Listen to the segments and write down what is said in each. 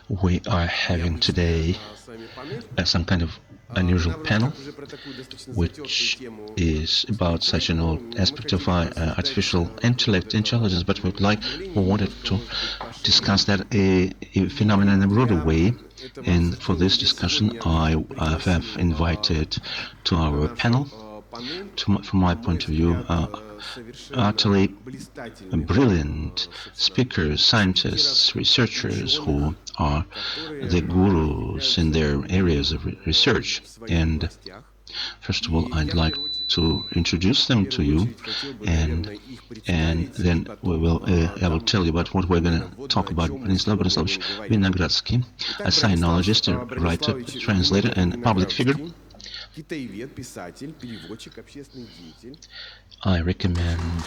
We are having today some kind of unusual panel, which is about such an old aspect of artificial intelligence, but we wanted to discuss that a phenomenon in a broader way. And for this discussion, I have invited to our panel, from my point of view, utterly brilliant speakers, scientists, researchers who are the gurus in their areas of research. And first of all, I'd like to introduce them to you, and then I will tell you about what we're going to talk about. Bronislav Vinogrodskiy, a sinologist, a writer, translator, and public figure. I recommend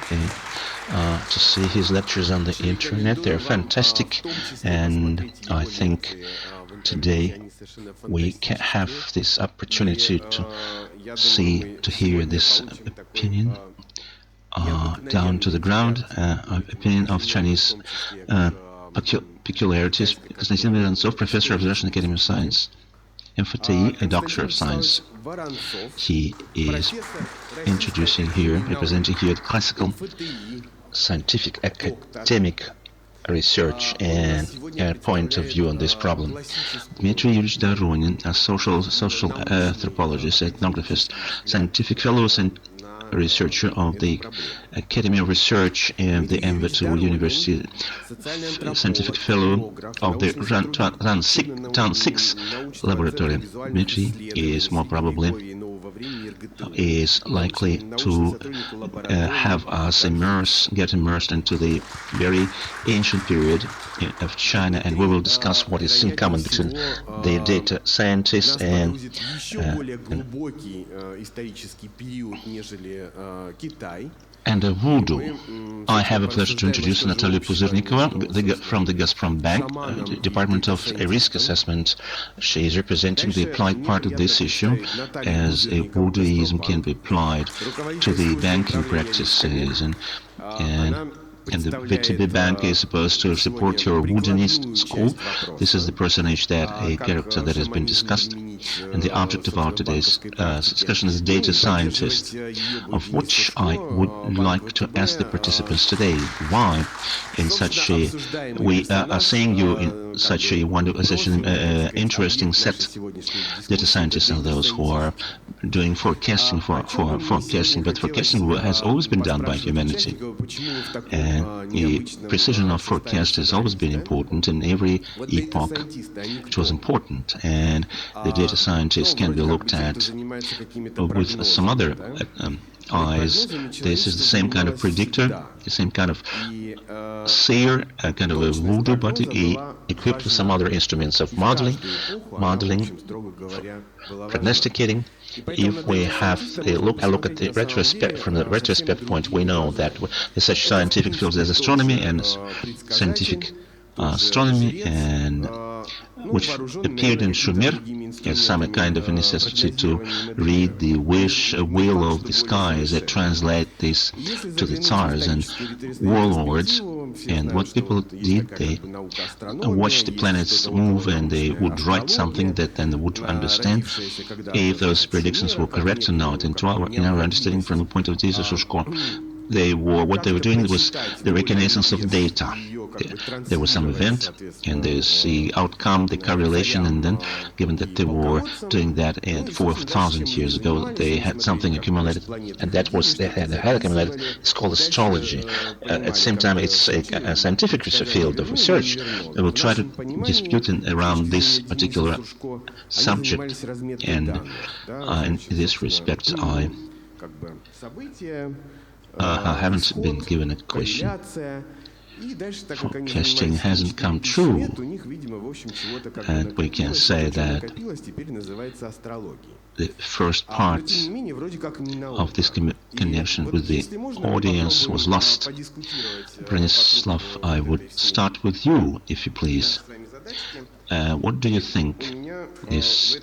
to see his lectures on the internet. They're fantastic, and I think today we can have this opportunity to hear this opinion down to the ground, opinion of Chinese peculiarities. Konstantin Vorontsov, professor of the Russian Academy of Science, MFTI, a doctor of science. He is introducing here, representing here the classical scientific academic research and point of view on this problem. Dmitry Doronin, a social anthropologist, ethnographist, scientific fellow and researcher of the Academy of Research and the MFTI University, scientific fellow of the Town 6 laboratory. Dmitry is more probably likely to have us get immersed into the very ancient period of China, and we will discuss what is in common between the data scientists and voodoo. I have a pleasure to introduce Natalya Puzyrnikova from the Gazprombank, Department of Risk Assessment. She is representing the applied part of this issue, as a voodooism can be applied to the banking practices, and the VTB bank is supposed to support your Voodooist school. This is the personage, a character that has been discussed. And the object of our today's discussion is data scientist, of which I would like to ask the participants today why we are seeing you in such an interesting set. Data scientists are those who are doing forecasting forecasting, but forecasting has always been done by humanity. And the precision of forecast has always been important in every epoch. It was important, and the data scientists can be looked at with some other eyes. This is the same kind of predictor, the same kind of seer, kind of a voodoo, but equipped with some other instruments of modeling, prognosticating. If we have a look at the retrospect, from the retrospect point, we know that there's such scientific fields as astronomy and scientific astronomy, and which appeared in Sumer as some kind of a necessity to read the will of the skies, that translate this to the tsars and warlords. And what people did, they watched the planets move, and they would write something that then they would understand if those predictions were correct or not. And in our understanding, from the point of view of Surzhko, what they were doing was the reconnaissance of data. There was some event, and there's the outcome, the correlation, and then, given that they were doing that 4,000 years ago, they had something accumulated, and that was they had accumulated. It's called astrology. At the same time, it's a scientific field of research. They will try to dispute around this particular subject, and in this respect, I haven't been given a question. Forecasting hasn't come true, and we can say that the first part of this connection with the audience was lost. Bronislav, I would start with you, if you please. What do you think is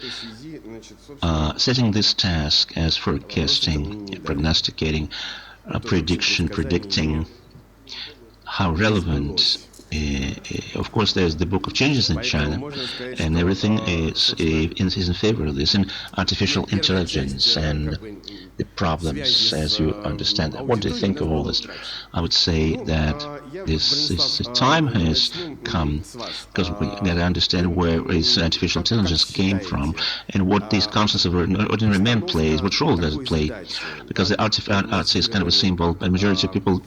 setting this task as forecasting, prognosticating, predicting, how relevant Of course, there's the Book of Changes in China, and everything is in favor of this, and artificial intelligence and the problems, as you understand. What do you think of all this? I would say that this time has come, because we got to understand where is artificial intelligence came from, and what these concepts of ordinary man plays, what role does it play? Because the arts is kind of a symbol, but majority of people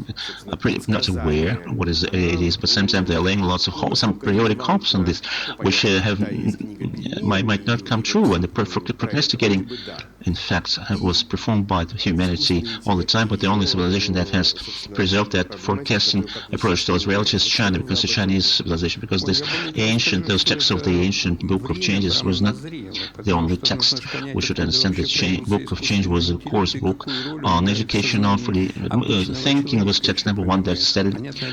are pretty not aware what it is, but sometimes they're laying lots of some periodic hopes on this, which might not come true, and the prognosticating, in fact, was performed by the humanity all the time, but the only civilization that has preserved that forecasting approach towards reality is China, because the Chinese civilization, because those texts of the ancient Book of Changes was not the only text. We should understand that Book of Change was a course book on education, on thinking. It was text number one that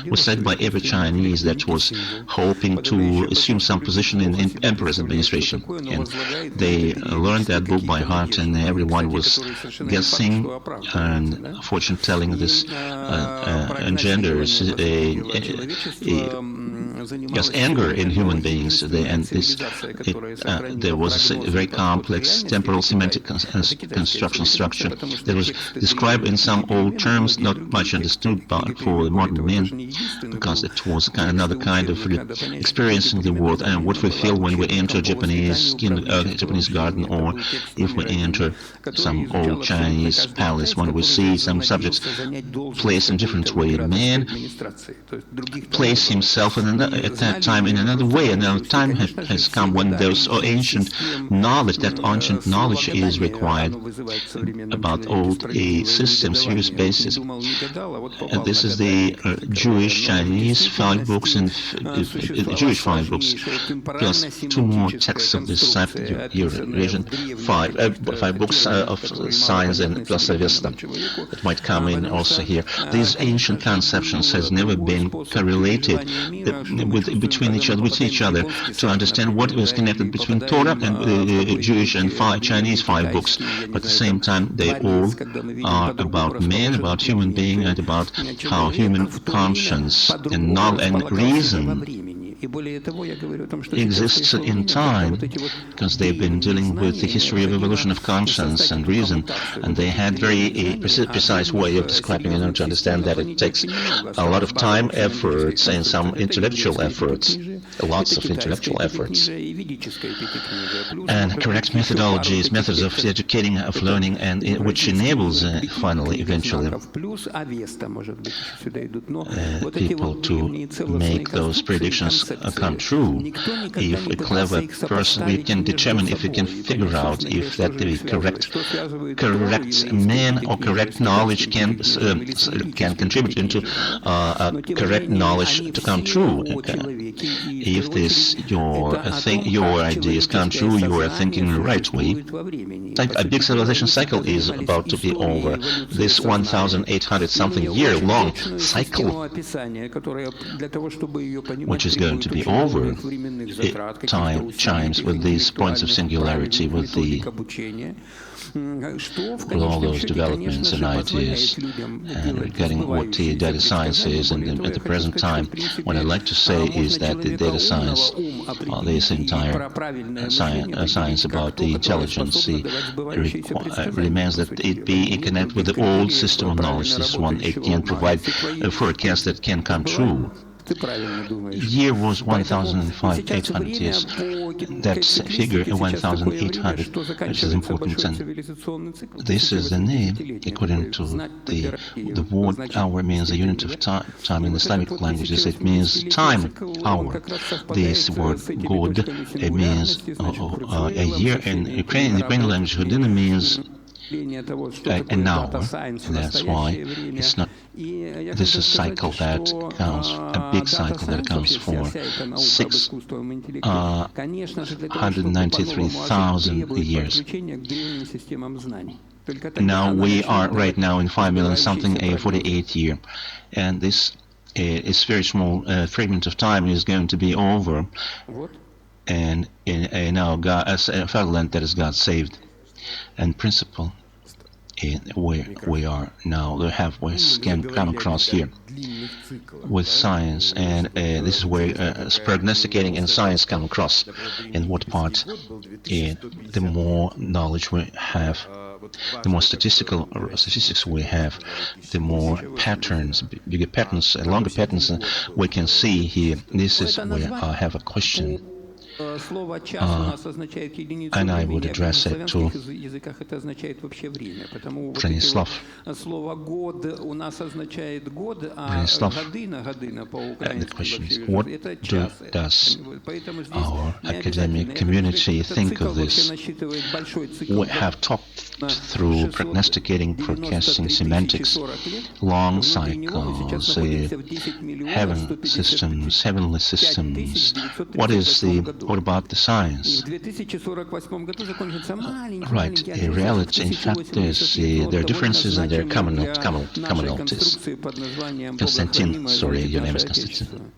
was studied by every Chinese that was hoping to assume some position in emperor's administration, and they learned that book by heart, and everyone was guessing and fortune telling. This engenders anger in human beings, there was a very complex temporal semantic construction structure that was described in some old terms, not much understood for modern men, because it was another kind of experiencing the world, and what we feel when we enter Japanese garden, or if we enter some old Chinese palace, when we see some subjects placed in a different way. Man placed himself at that time in another way, and now time has come when those ancient knowledge is required about old systems, use basis. And this is the Jewish Chinese 5 books and Jewish 5 books, plus 2 more texts of this type region, 5 books of science and plus Avesta that might come in also here. These ancient conceptions has never been correlated between each other to understand what was connected between Torah and Jewish and Chinese 5 books. But at the same time, they all are about man, about human being, and about how human conscience and knowledge and reason exists in time, because they've been dealing with the history of evolution of conscience and reason, and they had very precise way of describing it, and to understand that it takes a lot of time, efforts, and some intellectual efforts, lots of intellectual efforts, and correct methodologies, methods of educating, of learning, and which enables finally, eventually, people to make those predictions come true. If a clever person, we can determine, if we can figure out if that the correct man or correct knowledge can contribute into correct knowledge to come true. If your ideas come true, you are thinking the right way. A big civilization cycle is about to be over. This 1,800 something year long cycle, which is going to be over, time chimes with these points of singularity, with all those developments and ideas, and regarding what the data science is. And at the present time, what I'd like to say is that the data science, this entire science about the intelligence, remains that it be connected with the old system of knowledge. This one, it can provide a forecast that can come true. Year was 1,800 years. That figure 1,800, which is important, and this is the name according to the word hour means a unit of time in Islamic languages. It means time hour. This word god, it means a year. In Ukrainian language, hodina means an hour, and that's why it's not. This is a cycle that counts, a big cycle that counts for 693,000 years. Now we are right now in 5 million something, a 48th year, and this is very small fragment of time is going to be over, and now God, as a fatherland that is God saved, and principle. where we are now. We can come across here with science, and this is where prognosticating and science come across. In what part? The more knowledge we have, the more statistics we have, the more patterns, bigger patterns, longer patterns we can see here. This is where I have a question. And I would address it to Bronislav. Bronislav, the question is, what does our academic community think of this? We have talked through prognosticating, forecasting, semantics, long cycles, heavenly systems. What about the science? Right, reality, in fact, there are differences and there are commonalities. Konstantin, sorry, your name is Konstantin.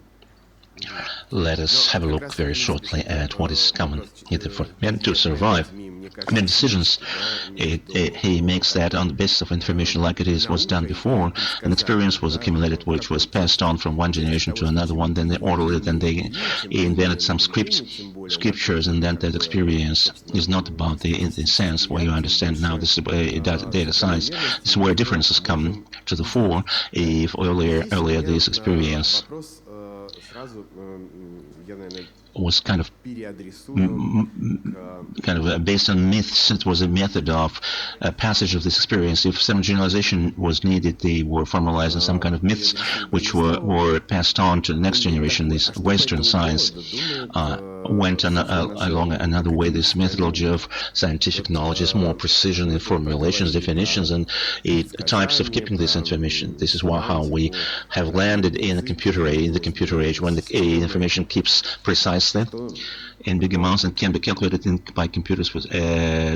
Let us have a look very shortly at what is common either for men to survive. Many decisions, he makes that on the basis of information like it was done before. An experience was accumulated which was passed on from one generation to another one, then they ordered it, then they invented some scriptures, and then that experience is not about the sense where you understand now. This is data science. This is where differences come to the fore. If earlier this experience was kind of based on myths. It was a method of passage of this experience. If some generalization was needed, they were formalized in some kind of myths, which were passed on to the next generation. This Western science went along another way. This methodology of scientific knowledge is more precision in formulations, definitions, and types of keeping this information. This is how we have landed in the computer age, when the information keeps precisely in big amounts and can be calculated by computers with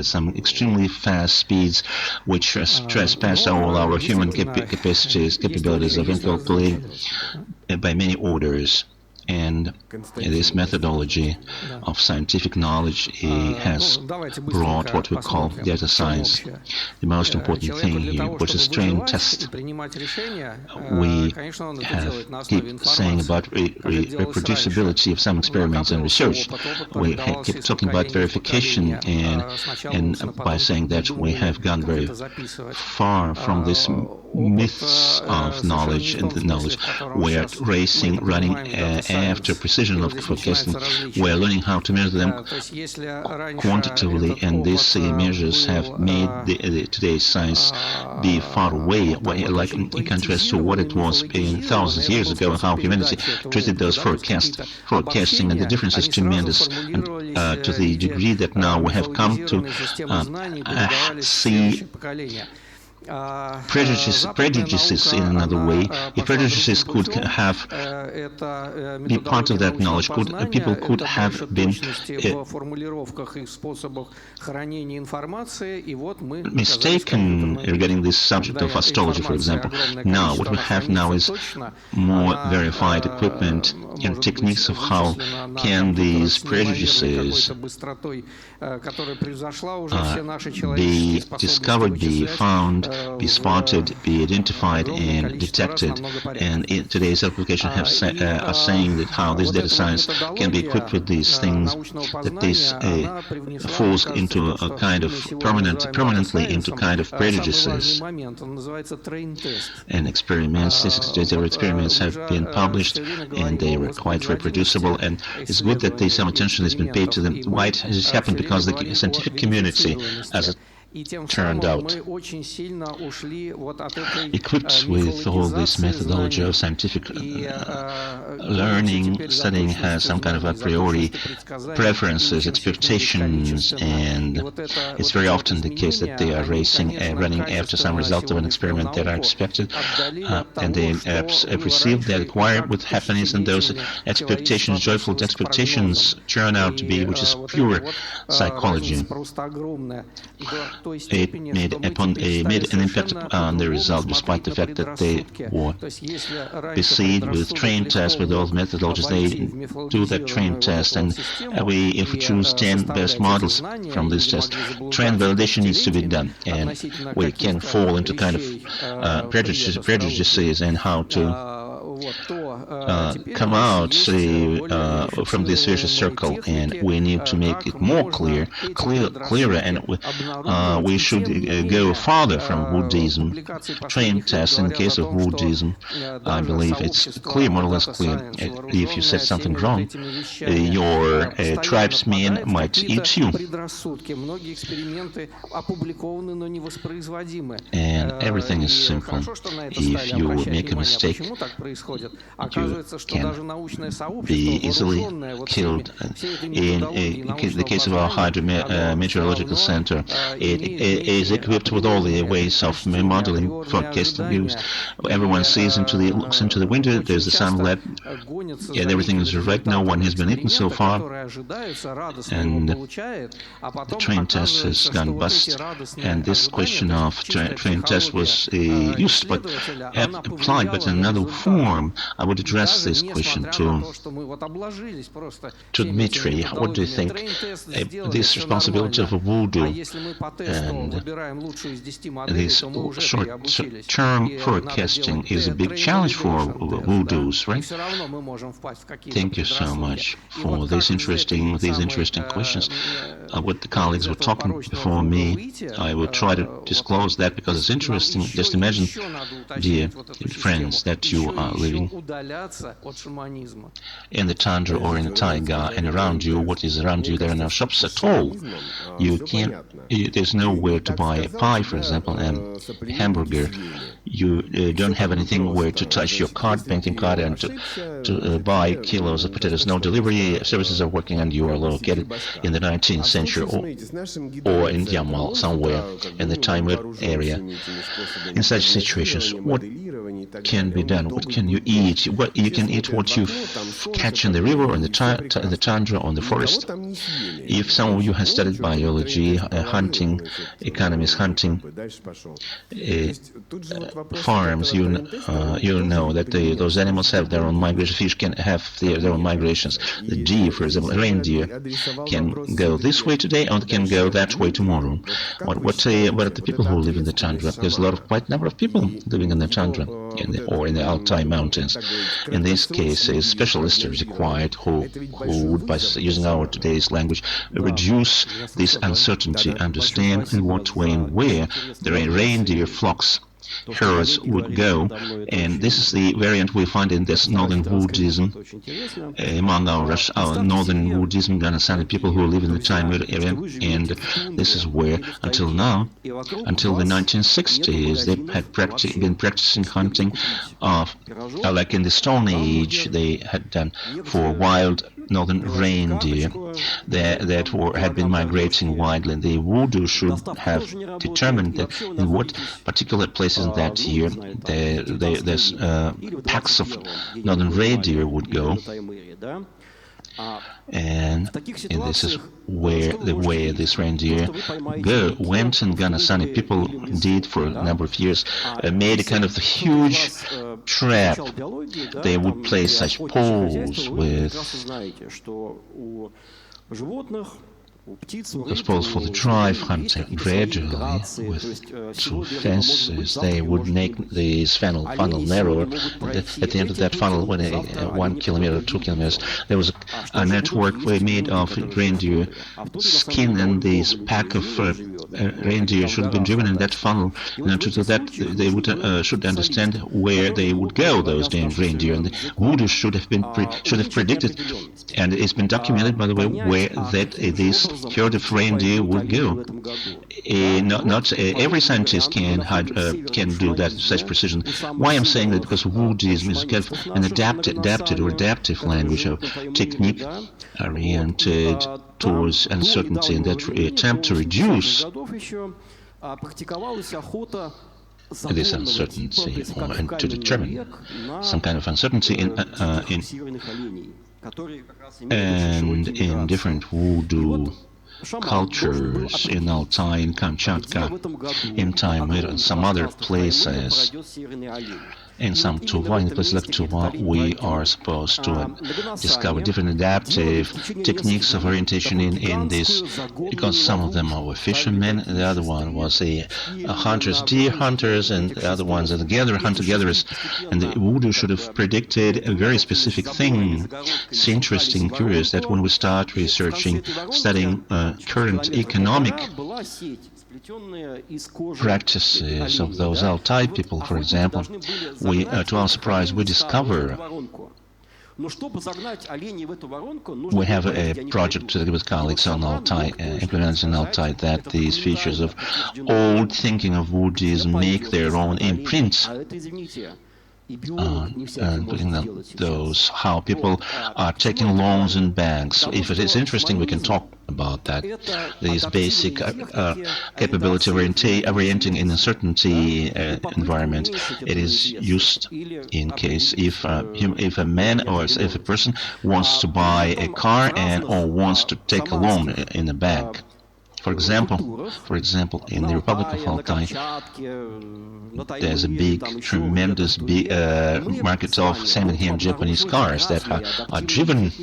some extremely fast speeds, which trespass all our human capabilities of calculating by many orders. And this methodology of scientific knowledge has brought what we call data science. The most important thing here, which is strain test. We keep saying about reproducibility of some experiments and research. We keep talking about verification, and by saying that we have gone very far from this myths of knowledge and the knowledge. We are running after precision of forecasting. We are learning how to measure them quantitatively, and these measures have made today's science be far away, like in contrast to what it was in thousands of years ago, and how humanity treated those forecasting, and the difference is tremendous, and to the degree that now we have come to see prejudices in another way. If prejudices could be part of that knowledge, people could have been mistaken regarding this subject of astrology, for example. Now, what we have now is more verified equipment and techniques of how can these prejudices be discovered, be found, be spotted, be identified and detected. And today's application are saying that how this data science can be equipped with these things, that this falls into a kind of permanently into kind of prejudices. And experiments, these experiments have been published, and they were quite reproducible, and it's good that some attention has been paid to them. Why has this happened? Because the scientific community, as it turned out, equipped with all this methodology of scientific learning, studying, has some kind of a priori preferences, expectations, and it's very often the case that they are running after some result of an experiment that are expected, and they perceive, they acquire with happiness, and those expectations, joyful expectations, turn out to be, which is pure psychology. it made an impact on the result, despite the fact that they were besieged with trained tests with all methodologies. They do that trained test, and if we choose 10 best models from this test, trend validation needs to be done, and we can fall into kind of prejudices and how to come out from this vicious circle, and we need to make it more clearer, and we should go farther from Buddhism. Train tests in case of Buddhism, I believe it's clear, more or less clear. If you said something wrong, your tribesmen might eat you. And everything is simple. If you make a mistake, you can be easily killed. In the case of our hydrometeorological center, it is equipped with all the ways of modeling, forecasting views. Everyone looks into the window. There's the sunlight, and everything is right. No one has been eaten so far, and the train test has gone bust. And this question of train test was used, but applied, but in another form. I would address this question to Dmitry. What do you think? This responsibility of a voodoo and this short-term forecasting is a big challenge for voodoos, right? Thank you so much for these interesting questions. What the colleagues were talking before me, I will try to disclose that because it's interesting. Just imagine, dear friends, that you are living in the tundra or in the taiga, and around you, what is around you, there are no shops at all. There's nowhere to buy a pie, for example, and a hamburger. You don't have anything where to touch your painting card, and to buy kilos of potatoes. No delivery services are working, and you are located in the 19th century or in Yamal, somewhere in the Timur area. In such situations, what can be done? What can you eat? You can eat what you catch in the river, or in the tundra, or in the forest. If some of you have studied biology, hunting, economists, hunting farms, you know that those animals have their own migration. Fish can have their own migrations. The deer, for example, reindeer, can go this way today and can go that way tomorrow. What are the people who live in the tundra? There's quite a number of people living in the tundra or in the Altai mountains. In these cases, specialists are required who would, by using our today's language, reduce this uncertainty, understand in what way and where the reindeer flocks, herds would go. And this is the variant we find in this northern Buddhism, among our northern Buddhism Ganasani people who live in the Timur area. And this is where, until now, until the 1960s, they had been practicing hunting like in the Stone Age. They had done for wild northern reindeer that had been migrating widely. The voodoo should have determined that in what particular places that year there's packs of northern reindeer would go. And this is where this reindeer went, and Ganasani people indeed for a number of years made a kind of huge trap. They would place such poles with those poles for the drive hunting. Gradually, with two fences, they would make this funnel narrower. At the end of that funnel, when 1 kilometer, 2 kilometers, there was a network made of reindeer skin, and this pack of reindeer should have been driven in that funnel. And to do that, they would should understand where they would go, those damn reindeer. And the voodoo should have predicted, and it's been documented, by the way, where this herd of reindeer would go. Not every scientist can do that with such precision. Why I'm saying that? Because Buddhism is kind of an adaptive language of technique oriented towards uncertainty, and that attempt to reduce this uncertainty, and to determine some kind of uncertainty in different voodoo cultures in Altai, in Kamchatka, in Taimyr, and some other places. In some Tuva, in places like Tuva, we are supposed to discover different adaptive techniques of orientation in this, because some of them are fishermen, the other one was a hunters, deer hunters, and the other ones are the hunter-gatherers. And the voodoo should have predicted a very specific thing. It's interesting, curious that when we start researching, studying current economic practices of those Altai people, for example, we, to our surprise, we discover we have a project with colleagues on Altai, implemented in Altai, that these features of old thinking of Buddhism make their own imprint. Putting those, how people are taking loans in banks. So if it is interesting, we can talk about that. These basic capability of orienting in a certainty environment. It is used in case if a man or if a person wants to buy a car or wants to take a loan in a bank. For example, in the Republic of Altai, there's a tremendous market of second-hand Japanese cars that are driven to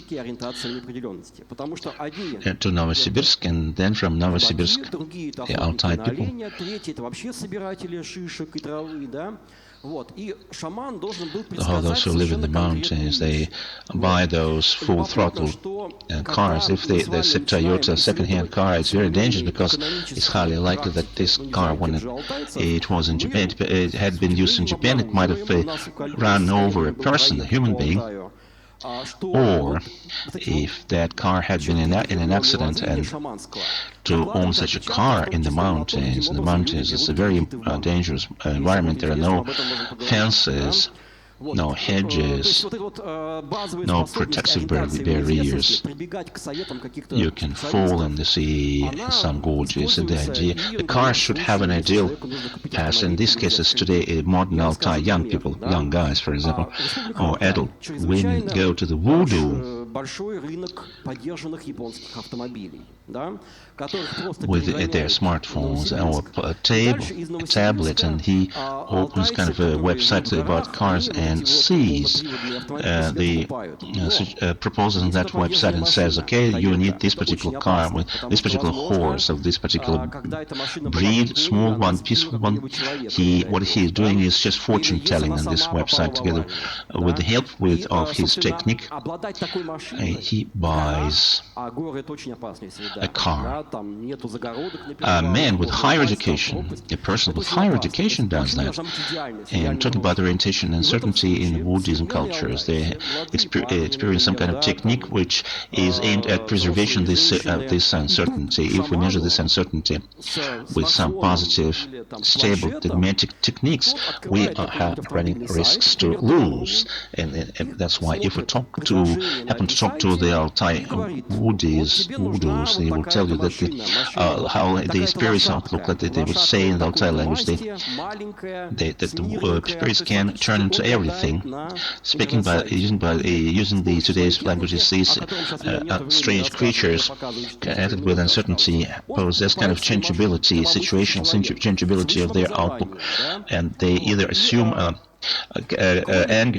Novosibirsk, and then from Novosibirsk, the Altai people. Those who live in the mountains, they buy those full throttle cars. If they say Toyota second-hand car, it's very dangerous, because it's highly likely that this car, when it was in Japan, it had been used in Japan, it might have run over a person, a human being. Or if that car had been in an accident, and to own such a car in the mountains is a very dangerous environment. There are no fences, no hedges, no protective barriers. You can fall in the sea in some gorges. And the car should have an ideal path. In these cases today, modern Altai young people, young guys, for example, or adult women go to the voodoo with their smartphones or a tablet, and he opens kind of a website about cars and sees the proposals on that website and says, okay, you need this particular car with this particular horse of this particular breed, small one, peaceful one. What he is doing is just fortune telling on this website, together with the help of his technique. He buys a car. A man with higher education, a person with higher education does that. And talking about orientation and certainty in Buddhism cultures, they experience some kind of technique which is aimed at preservation of this uncertainty. If we measure this uncertainty with some positive, stable, dogmatic techniques, we are running risks to lose. And that's why if we happen to talk to the Altai Voodoos, they will tell you that how the spirits look like. They would say in the Altai language that the spirits can turn into everything. Speaking using the today's languages, these strange creatures connected with uncertainty possess kind of changeability, situational changeability of their outlook, and they either assume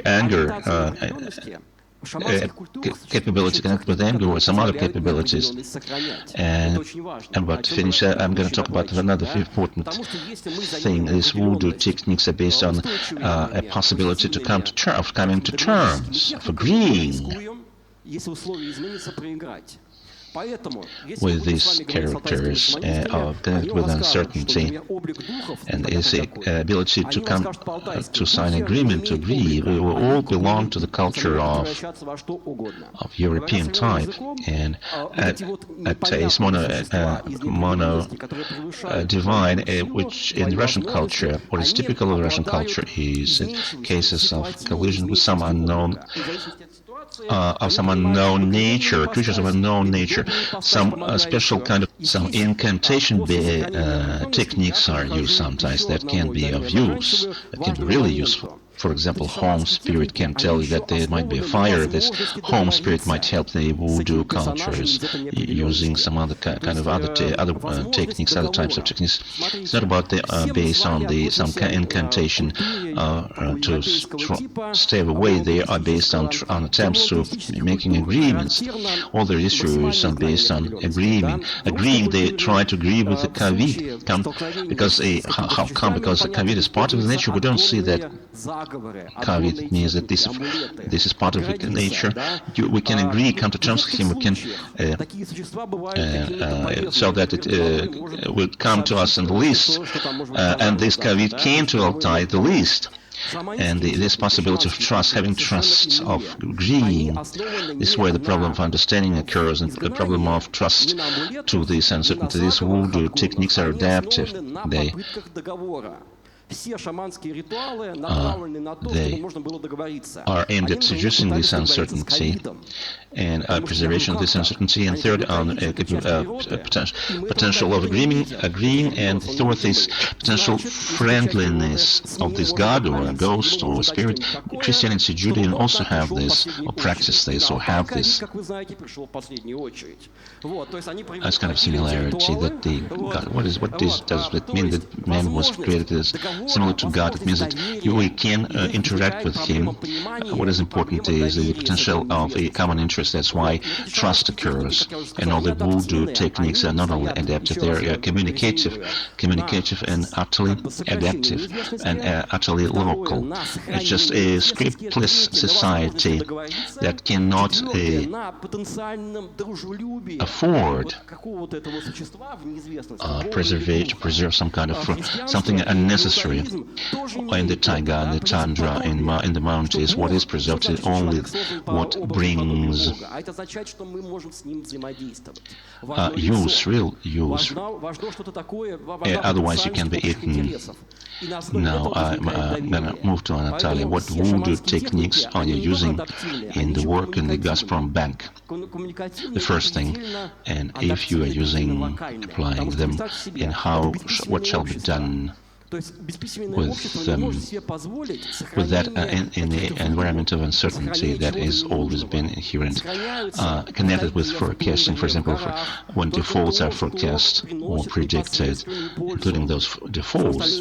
anger. Capability connected with anger or some other capabilities. And about to finish, I'm going to talk about another important thing. These voodoo techniques are based on a possibility to coming to terms, of agreeing with these characters of connected with uncertainty, and is the ability to come to sign agreement, to agree. We will all belong to the culture of European type, and at taste mono divine, which in the Russian culture, what is typical of the Russian culture is cases of collision with some unknown nature, creatures of unknown nature. Some special kind of incantation techniques are used sometimes that can be of use, that can be really useful. For example, home spirit can tell you that there might be a fire. This home spirit might help the voodoo cultures using some other kind of other techniques, other types of techniques. It's not about the based on some incantation to stay away. They are based on attempts to making agreements. All their issues are based on agreeing. They try to agree with the Kavit. Because how come? Because the Kavit is part of the nature. We don't see that Kavit means that this is part of the nature. We can agree, come to terms with him. We can so that it will come to us in the least. And this Kavit came to Altai the least. And this possibility of trust, having trust, of agreeing, this is where the problem of understanding occurs, and the problem of trust to this uncertainty. These voodoo techniques are adaptive. They are aimed at seducing this uncertainty and preservation of this uncertainty, and third, on potential of agreeing, and fourth is potential friendliness of this god or a ghost or a spirit. Christianity, Judaism also have this, or practice this, or have this as kind of similarity that the God. Does it mean that man was created as similar to God? It means that we can interact with him. What is important is the potential of a common interest. That's why trust occurs. And all the voodoo techniques are not only adaptive, they are communicative and utterly adaptive and utterly local. It's just a scriptless society that cannot afford preserve some kind of something unnecessary. In the taiga, in the tundra, in the mountains, what is preserved is only what brings real use. Otherwise you can be eaten. Now I'm gonna move to Natalya. What voodoo techniques are you using in the work in the Gazprombank? The first thing, and if you are applying them, and what shall be done with that in the environment of uncertainty that has always been inherent, connected with forecasting. For example, when defaults are forecast or predicted, including those defaults,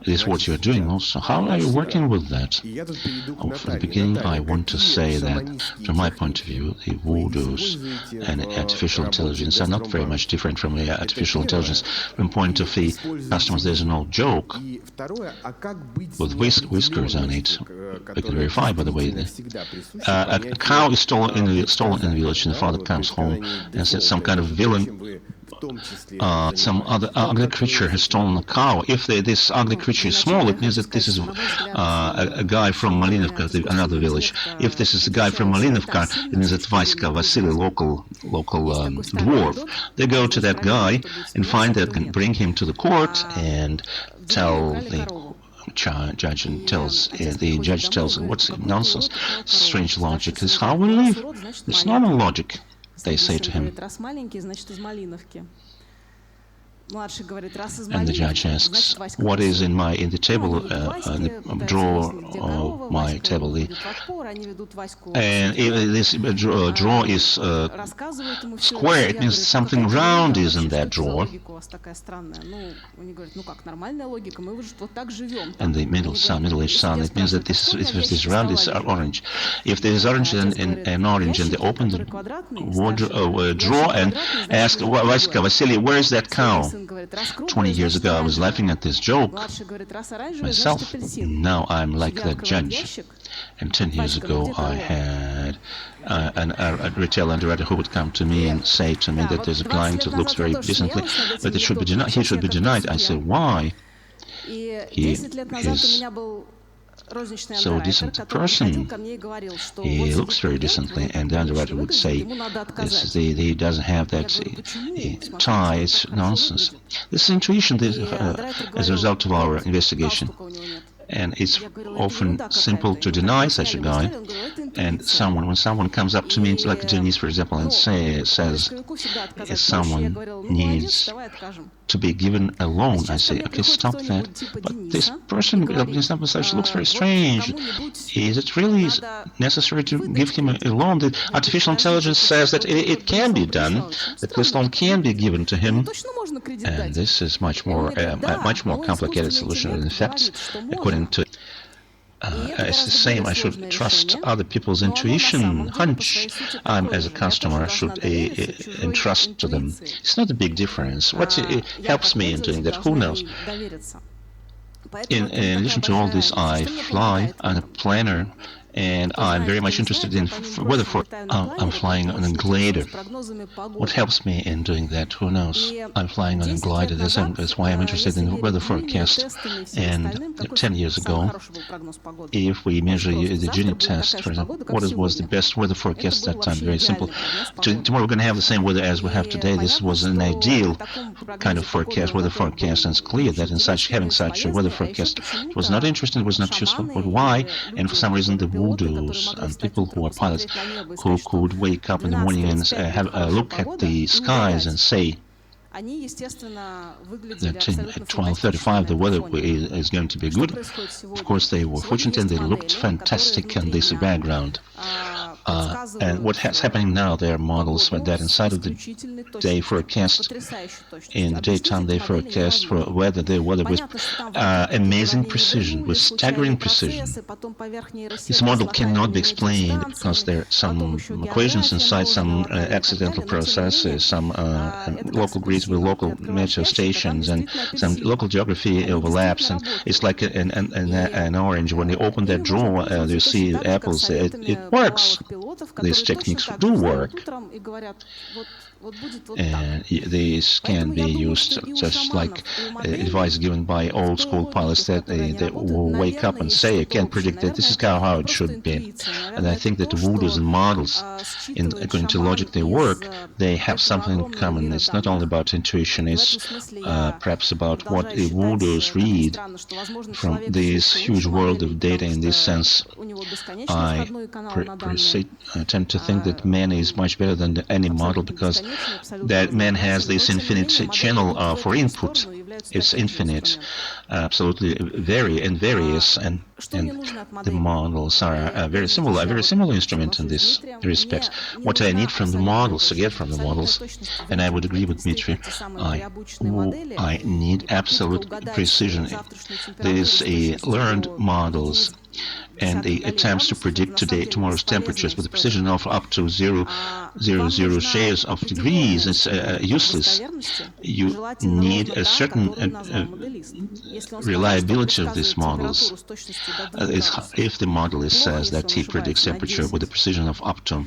this is what you're doing also. How are you working with that? From the beginning, I want to say that, from my point of view, the voodoos and artificial intelligence are not very much different from the artificial intelligence. From the point of the customers, there's an old joke with whiskers on it. We can verify, by the way. A cow is stolen in the village, and the father comes home and says some kind of villain, some other ugly creature has stolen a cow. If this ugly creature is small, it means that this is a guy from Malinovka, another village. If this is a guy from Malinovka, it means that Vasily, local dwarf. They go to that guy and find that, and bring him to the court and tell the judge, and the judge tells what's nonsense, strange logic. This is how we live. It's normal logic. They say to him. And the judge asks, what is in the table, in the drawer of my table? And if this drawer is square, it means something round is in that drawer. And the middle-aged son, it means that this round is orange. If there is orange and orange, and they open the drawer and ask, Vasily, where is that cow? 20 years ago, I was laughing at this joke myself. Now I'm like that judge. And 10 years ago, I had a retail underwriter who would come to me and say to me that there's a client who looks very decently, but it should be denied. He should be denied. I say, why? He is so decent a person. He looks very decently, and the underwriter would say, he doesn't have that tie, it's nonsense. This is intuition as a result of our investigation. And it's often simple to deny such a guy, And when someone comes up to me, like Denis, for example, and says, if someone needs to be given a loan, I say, okay, stop that. But this person, Bronislav, looks very strange. Is it really necessary to give him a loan? The artificial intelligence says that it can be done, that this loan can be given to him. And this is much more complicated solution. In fact, according to it's the same. I should trust other people's intuition, hunch. As a customer, I should entrust to them. It's not a big difference. What helps me in doing that? Who knows? In addition to all this, I fly on a planner, and I'm very much interested in weather forecast. I'm flying on a glider. What helps me in doing that? Who knows? I'm flying on a glider. That's why I'm interested in weather forecast. And 10 years ago, if we measure the Gini test, for example, what was the best weather forecast at that time? Very simple. Tomorrow we're going to have the same weather as we have today. This was an ideal kind of forecast, weather forecast, and it's clear that having such a weather forecast was not interesting, was not useful. But why? And for some reason, the woodoos and people who are pilots who could wake up in the morning and have a look at the skies and say that at 12:35 the weather is going to be good. Of course, they were fortunate and they looked fantastic in this background. And what's happening now, there are models that inside of the day forecast, in the daytime they forecast for weather, the weather with amazing precision, with staggering precision. This model cannot be explained because there are some equations inside, some accidental processes, some local grids with local meteo stations, and some local geography overlaps, and it's like an orange. When you open that drawer, you see apples. It works. These techniques do work. And these can be used just like advice given by old school pilots that they will wake up and say, I can't predict that this is how it should be. And I think that the voodoos and models, according to logic they work, they have something in common. It's not only about intuition, it's perhaps about what the voodoos read from this huge world of data. In this sense, I tend to think that man is much better than any model, because that man has this infinite channel for input. It's infinite, absolutely various, and the models are a very similar instrument in this respect. What I need from the models, to get from the models, and I would agree with Dmitry, I need absolute precision. These learned models and the attempts to predict tomorrow's temperatures with a precision of up to 0.00 shares of degrees is useless. You need a certain reliability of these models. If the model says that he predicts temperature with a precision of up to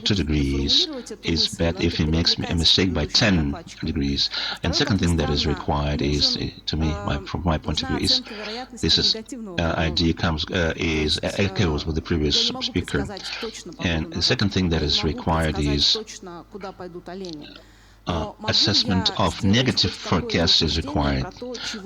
2 degrees, is bad if he makes a mistake by 10 degrees. And second thing that is required is, to me, from my point of view, is this idea echoes with the previous speaker. And the second thing that is required is assessment of negative forecast is required.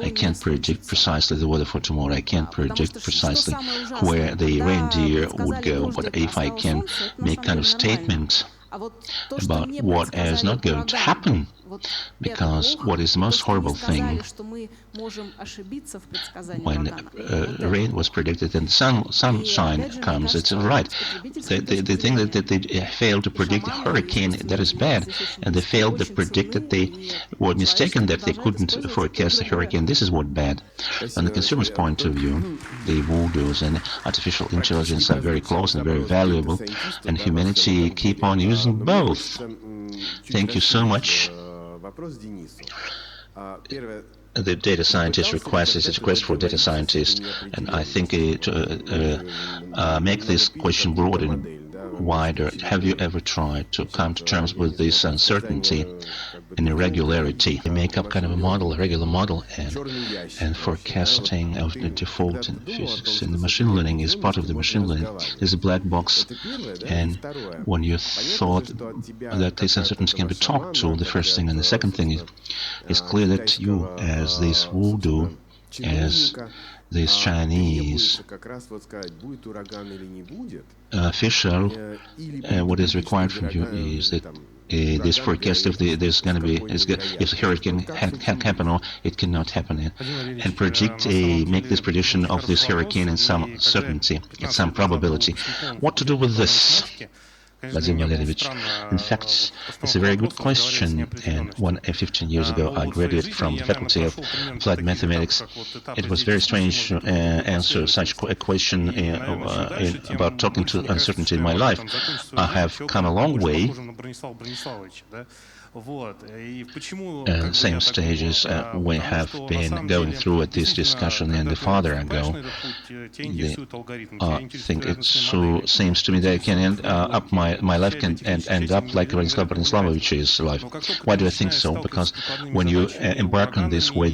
I can't predict precisely the weather for tomorrow. I can't predict precisely where the reindeer would go. But if I can make kind of statement about what is not going to happen, because what is the most horrible thing when rain was predicted and sunshine comes, it's all right. The thing that they failed to predict a hurricane, that is bad, and they failed to predict that they were mistaken that they couldn't forecast a hurricane. This is what bad. From the consumer's point of view, the voodoos and artificial intelligence are very close and very valuable, and humanity keep on using both. Thank you so much. The data scientist request is a request for data scientists, and I think to make this question broader and wider, have you ever tried to come to terms with this uncertainty and irregularity? You make up kind of a model, a regular model, and forecasting of the default in physics and the machine learning is part of the machine learning. There's a black box, and when you thought that this uncertainty can be talked to, the first thing, and the second thing is clear that you, as this voodoo, as this Chinese official, what is required from you is that this forecast, if there's going to be, if a hurricane can happen or it cannot happen, and predict make this prediction of this hurricane in some certainty, in some probability. What to do with this? Vadim Valerievich. In fact, it's a very good question, and 15 years ago I graduated from the Faculty of Applied Mathematics. It was very strange to answer such a question about talking to uncertainty in my life. I have come a long way. Same stages we have been going through at this discussion, and the farther I go, I think it seems to me that I can end up my life can end up like Bronislav Vorontsov's life. Why do I think so? Because when you embark on this way,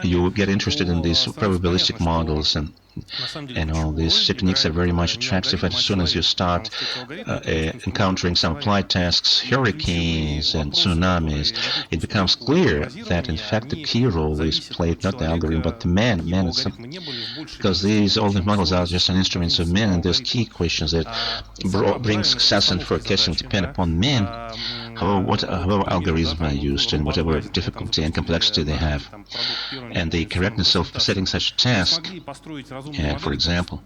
you get interested in these probabilistic models, and all these techniques are very much attractive. As soon as you start encountering some applied tasks, hurricanes and tsunamis, it becomes clear that in fact the key role is played not the algorithm but the man itself, because all the models are just an instruments of men, and there's key questions that bring success and forecasting depend upon men. However algorithm are used and whatever difficulty and complexity they have, and the correctness of setting such a task. For example,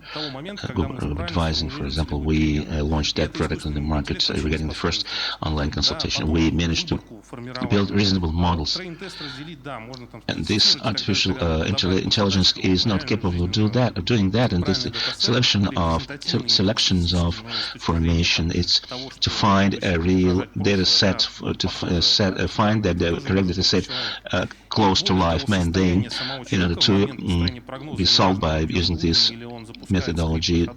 Google advising, for example, we launched that product on the market regarding the first online consultation. We managed to build reasonable models, and this artificial intelligence is not capable of doing that. And this selections of formation, it's to find a real data set, find that the correct data set close to life, mundane, in order to be solved by using this methodology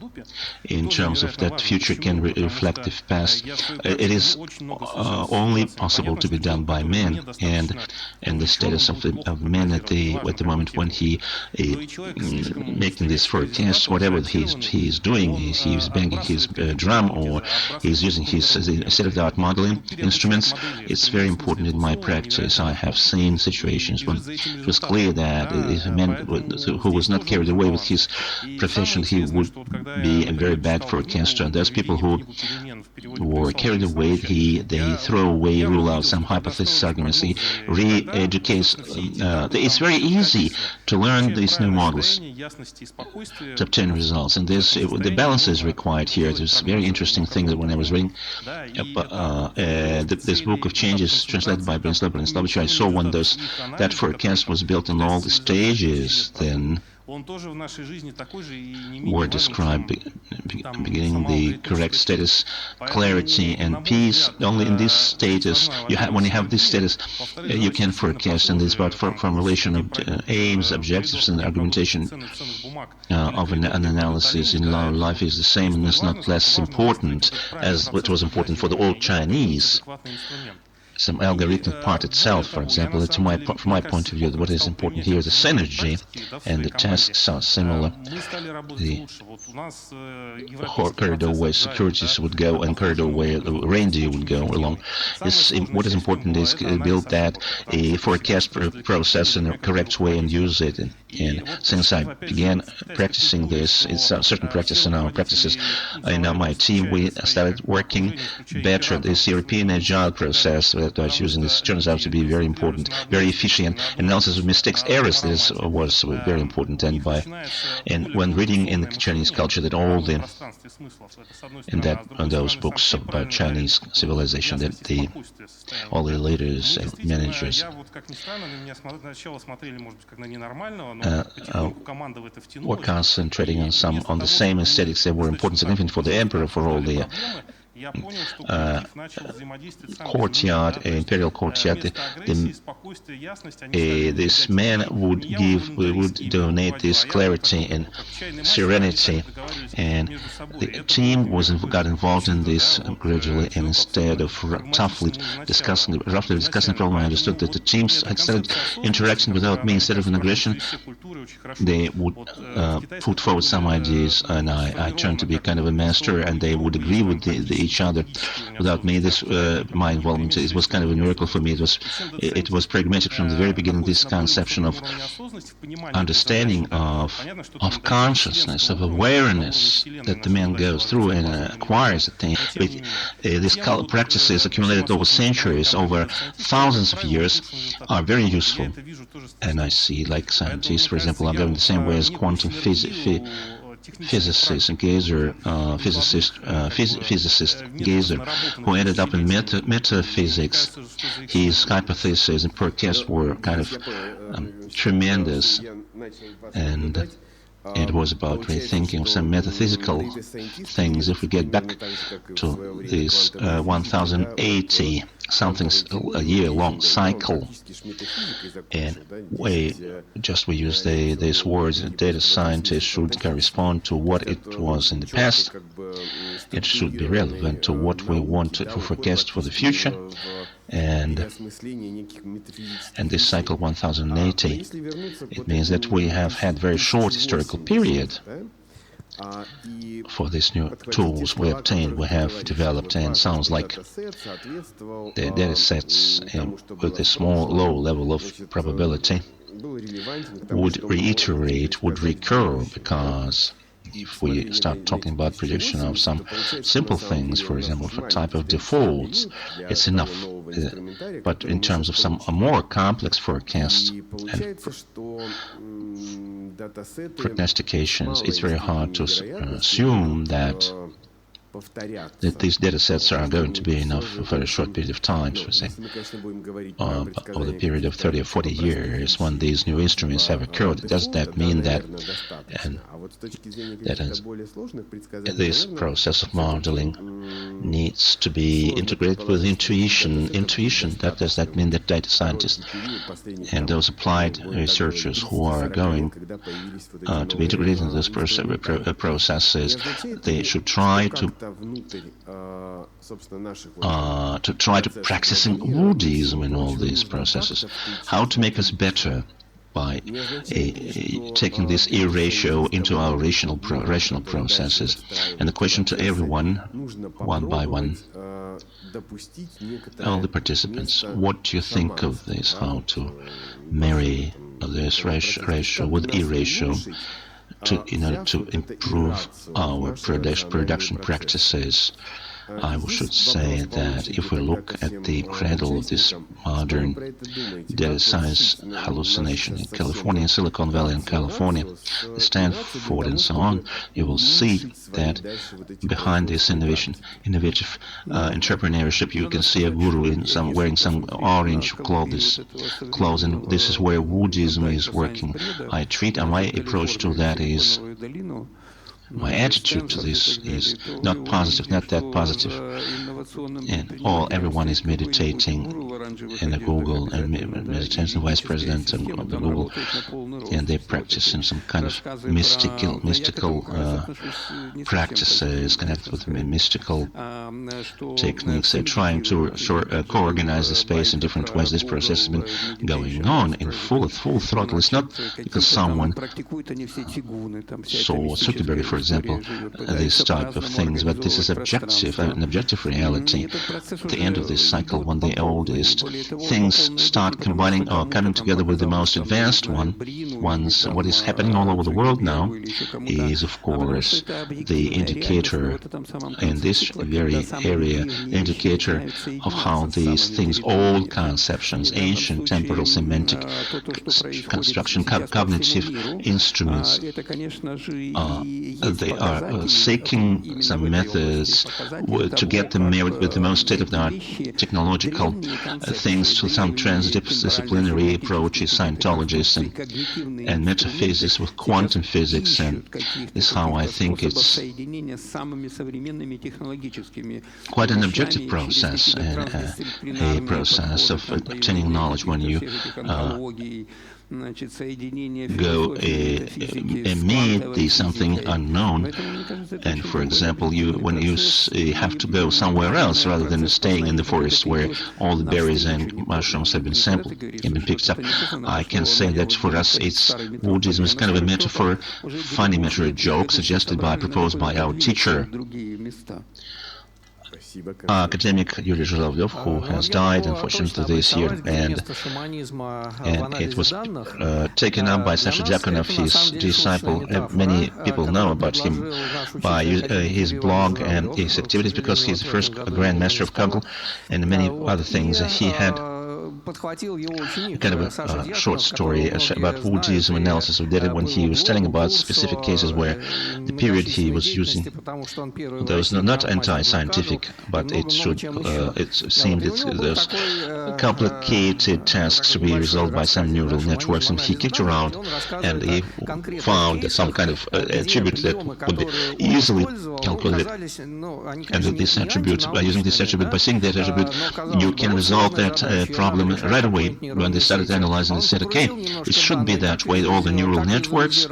in terms of that future can reflect the past. It is only possible to be done by men, and the status of man at the moment when he making this forecast, whatever he's doing, he's banging his drum or he's using his state-of-the-art modeling instruments. It's very important in my practice. I have seen situations when it was clear that if a man who was not carried away with his profession, he would be a very bad forecaster. And those people who were carried away, they throw away, rule out some hypothesis arguments. He re-educates. It's very easy to learn these new models to obtain results, and the balance is required here. There's a very interesting thing that when I was reading this book of changes translated by Bronislav Vinogrodskiy, I saw when that forecast was built in all the stages, then were described beginning the correct status, clarity and peace. Only in this status, when you have this status, you can forecast, and this about formulation of aims, objectives, and argumentation of an analysis in life is the same, and it's not less important as what was important for the old Chinese. Some algorithmic part itself, for example, from my point of view, what is important here is the synergy, and the tasks are similar. The corridor where securities would go and corridor where the reindeer would go along. What is important is to build that a forecast process in a correct way and use it. And since I began practicing this, it's a certain practice in our practices in my team, we started working better. This European agile process that I was using, this turns out to be very important, very efficient. Analysis of mistakes, errors, this was very important. And when reading in the Chinese culture, that all those books about Chinese civilization, that all the leaders and managers were concentrating on the same aesthetics that were important, significant for the emperor, for all the courtyard, imperial courtyard. This man would donate this clarity and serenity, and the team got involved in this gradually. And instead of roughly discussing the problem, I understood that the teams had started interacting without me. Instead of an aggression, they would put forward some ideas, and I turned to be kind of a master, and they would agree with each other. Without me, my involvement, it was kind of a miracle for me. It was pragmatic from the very beginning. This conception of understanding of consciousness, of awareness that the man goes through and acquires a thing. These practices accumulated over centuries, over thousands of years, are very useful. And I see, like scientists, for example, are going the same way as quantum physicist Gazer, who ended up in metaphysics. His hypotheses and forecasts were kind of tremendous, and it was about rethinking of some metaphysical things. If we get back to this 1080 something a year-long cycle, and we use these words, data scientists should correspond to what it was in the past. It should be relevant to what we want to forecast for the future. And this cycle 1080, it means that we have had very short historical period for these new tools we obtained, we have developed, and sounds like the data sets with a low level of probability would recur, because if we start talking about prediction of some simple things, for example, for type of defaults, it's enough. But in terms of some more complex forecasts and prognostications, it's very hard to assume that these data sets are going to be enough for a very short period of time, so say, over the period of 30 or 40 years when these new instruments have occurred. Does that mean that this process of modeling needs to be integrated with intuition? Does that mean that data scientists and those applied researchers who are going to be integrated in those processes, they should try to practicing Buddhism in all these processes? How to make us better by taking this E-ratio into our rational processes? And the question to everyone, one by one, all the participants, what do you think of this? How to marry this ratio with E-ratio in order to improve our production practices? I should say that if we look at the cradle of this modern data science hallucination in California, Silicon Valley in California, Stanford and so on, you will see that behind this innovative entrepreneurship, you can see a guru wearing some orange clothes, and this is where Buddhism is working. My approach to that is, my attitude to this is not that positive. And everyone is meditating in the Google, and meditation vice president of Google, and they practice in some kind of mystical practices connected with mystical techniques. They're trying to co-organize the space in different ways. This process has been going on in full throttle. It's not because someone saw Zuckerberg, for example, this type of things, but this is an objective reality. At the end of this cycle, when the oldest things start combining or coming together with the most advanced ones, what is happening all over the world now is, of course, the indicator in this very area, indicator of how these things, old conceptions, ancient temporal semantic construction, cognitive instruments, they are seeking some methods to get them married with the most state-of-the-art technological things, to some transdisciplinary approaches, Scientologists and metaphysics with quantum physics, and this is how I think it's quite an objective process, and a process of obtaining knowledge when you go meet something unknown. And for example, when you have to go somewhere else rather than staying in the forest where all the berries and mushrooms have been sampled and been picked up, I can say that for us, Buddhism is kind of a metaphor, funny metaphor, a joke proposed by our teacher, academic Yuri Zhulavlev, who has died unfortunately this year, and it was taken up by Sasha Diakonov, his disciple. Many people know about him by his blog and his activities, because he's the first Grand Master of Kaggle and many other things. He had kind of a short story about Buddhism analysis of data when he was telling about specific cases where the period he was using, there was not anti-scientific, but it seemed that those complicated tasks to be resolved by some neural networks, and he kicked around and he found some kind of attribute that would be easily calculated, and that this attribute, by using this attribute, by seeing that attribute, you can resolve that problem right away. When they started analyzing, they said, okay, it should be that way, all the neural networks,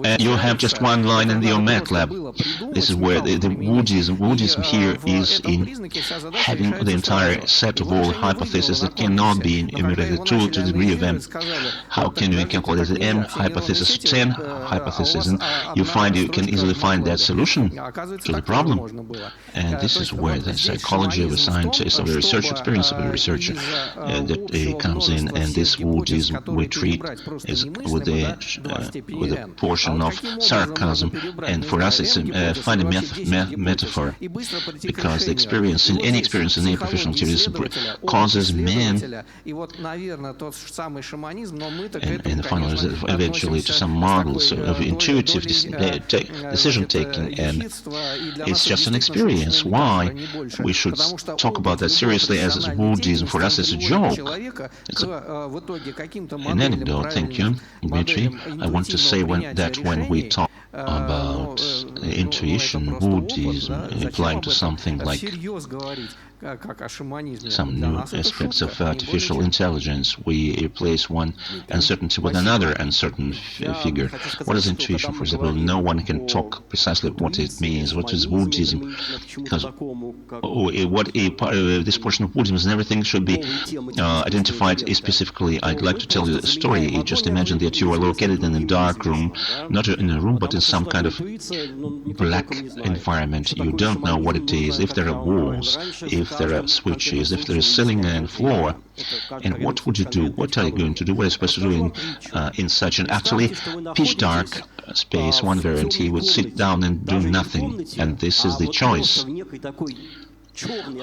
and you have just one line in your MATLAB. This is where the Buddhism here is in having the entire set of all hypotheses that cannot be enumerated to the degree of m. How can you calculate the m hypothesis, 10 hypotheses, and you can easily find that solution to the problem. And this is where the psychology of a scientist, of a researcher, experience of a researcher that comes in, and this Buddhism we treat is with a portion of sarcasm, and for us it's a funny metaphor, because the experience in any professional activities causes man, and finally eventually to some models of intuitive decision taking, and it's just an experience. Why we should talk about that seriously as Buddhism? For us it's a joke. It's an anecdote. Thank you, Dmitry. I want to say that when we talk about intuition, Buddhism, applying to something like some new aspects of artificial intelligence, we replace one uncertainty with another uncertain figure. What is intuition, for example? No one can talk precisely what it means. What is Buddhism? Because this portion of Buddhism and everything should be identified specifically. I'd like to tell you a story. Just imagine that you are located in a dark room, not in a room, but in some kind of black environment. You don't know what it is, if there are walls, if there are switches, if there is ceiling and floor. And what would you do? What are you going to do? What are you supposed to do in such an utterly pitch dark space? One variant, he would sit down and do nothing. And this is the choice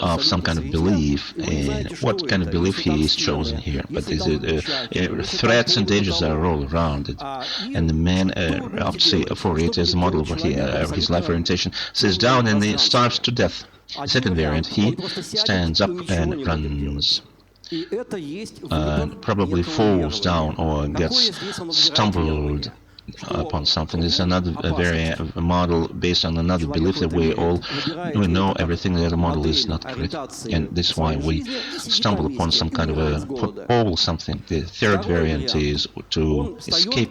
of some kind of belief, and what kind of belief he is chosen here. But threats and dangers are all around it, and the man, for it as a model of his life orientation, sits down and he starves to death. The second variant, he stands up and runs, probably falls down or gets stumbled upon something. Is another a model based on another belief that we know everything that the model is not correct, and this is why we stumble upon some kind of a hole, something. The third variant is to escape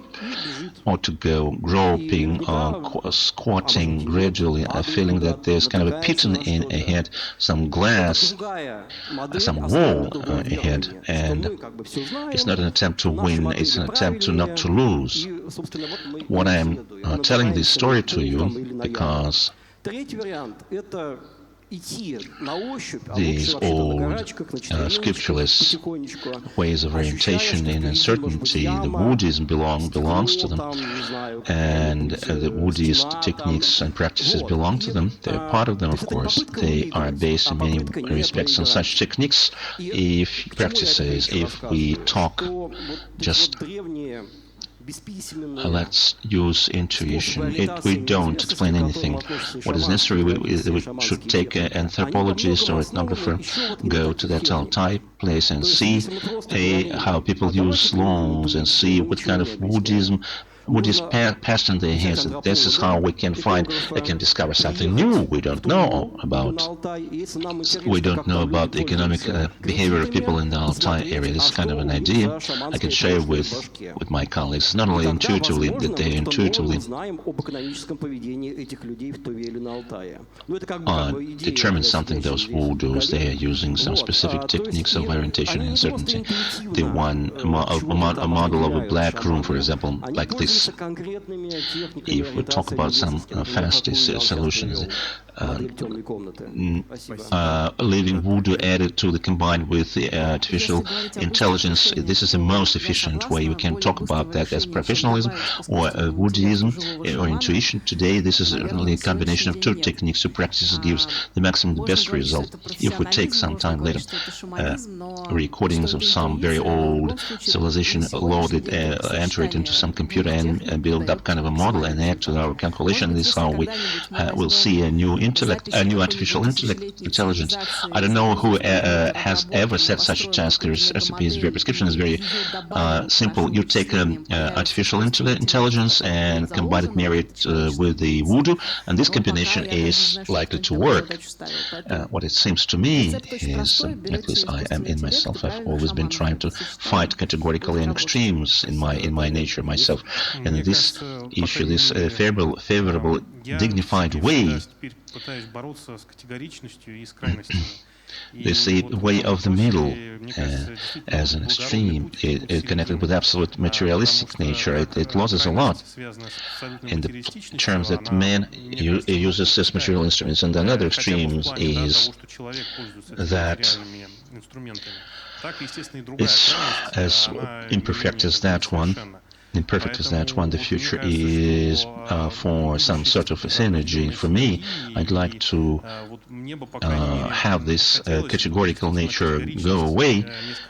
or to go groping or squatting gradually, feeling that there's kind of a pit in ahead, some glass, some wall ahead, and it's not an attempt to win, it's an attempt to not to lose. What I am telling this story to you because these old scriptureless ways of orientation in uncertainty, the Buddhism belongs to them, and the Buddhist techniques and practices belong to them. They're part of them, of course. They are based in many respects on such techniques. If we talk just let's use intuition. We don't explain anything. What is necessary, we should take an anthropologist or ethnographer, go to that Altai place and see how people use laws, and see what kind of Buddhism what is passed in their hands. This is how we can discover something new we don't know about. We don't know about the economic behavior of people in the Altai area. This is kind of an idea I can share with my colleagues, not only intuitively, that they intuitively determine something. Those voodoos, they are using some specific techniques of orientation and uncertainty. The one, a model of a black room, for example, like this. If we talk about some fastest solutions, leaving voodoo added to the combined with the artificial intelligence, this is the most efficient way. We can talk about that as professionalism or voodooism or intuition. Today, this is really a combination of two techniques. Two practices gives the maximum, the best result. If we take some time later recordings of some very old civilization, load it, enter it into some computer and build up kind of a model and add to our calculation, this is how we will see a new artificial intelligence. I don't know who has ever set such a task. The recipe is very prescription is very simple. You take artificial intelligence and combine it, marry it with the voodoo, and this combination is likely to work. What it seems to me is, at least I am in myself, I've always been trying to fight categorically in extremes in my nature myself, and this issue, this favorable, dignified way. This the way of the middle as an extreme. It connected with absolute materialistic nature. It loses a lot in the terms that man uses as material instruments, and another extreme is that is as imperfect as that one. The future is for some sort of synergy. For me, I'd like to have this categorical nature go away,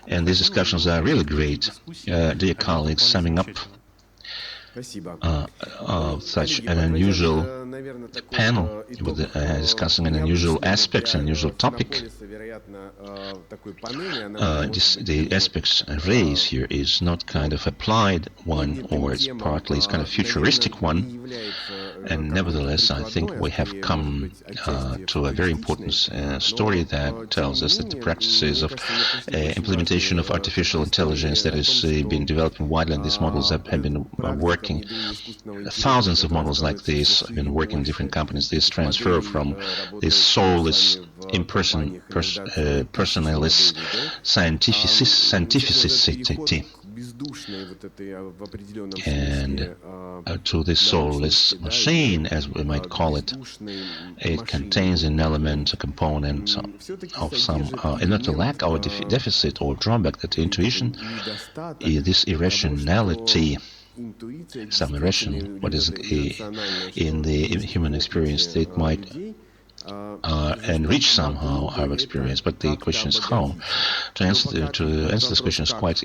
and these discussions are really great. Dear colleagues, summing up such an unusual panel with discussing an unusual aspect, an unusual topic. The aspects raised here is not kind of applied one, or it's partly it's kind of futuristic one, and nevertheless I think we have come to a very important story that tells us that the practices of implementation of artificial intelligence that has been developing widely, and these models have been working. Thousands of models like this have been working in different companies. This transfer from this soulless, personalist scientificity and to this soulless machine, as we might call it. It contains an element, a component of some, not a lack or deficit or drawback, that intuition, this irrationality, some irration, what is in the human experience that might enrich somehow our experience. But the question is how. To answer this question is quite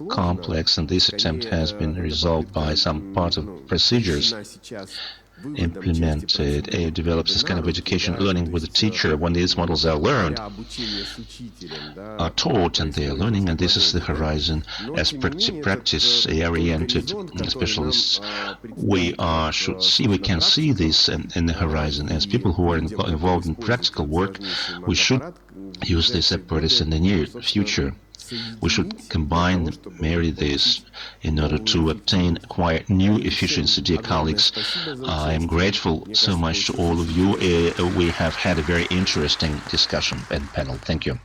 complex, and this attempt has been resolved by some part of procedures implemented. It develops this kind of education, learning with the teacher. When these models are learned, are taught, and they are learning, and this is the horizon as practice-oriented specialists. We can see this in the horizon. As people who are involved in practical work, we should use this apparatus in the near future. We should combine, marry this in order to acquire new efficiency. Dear colleagues, I am grateful so much to all of you. We have had a very interesting discussion and panel. Thank you.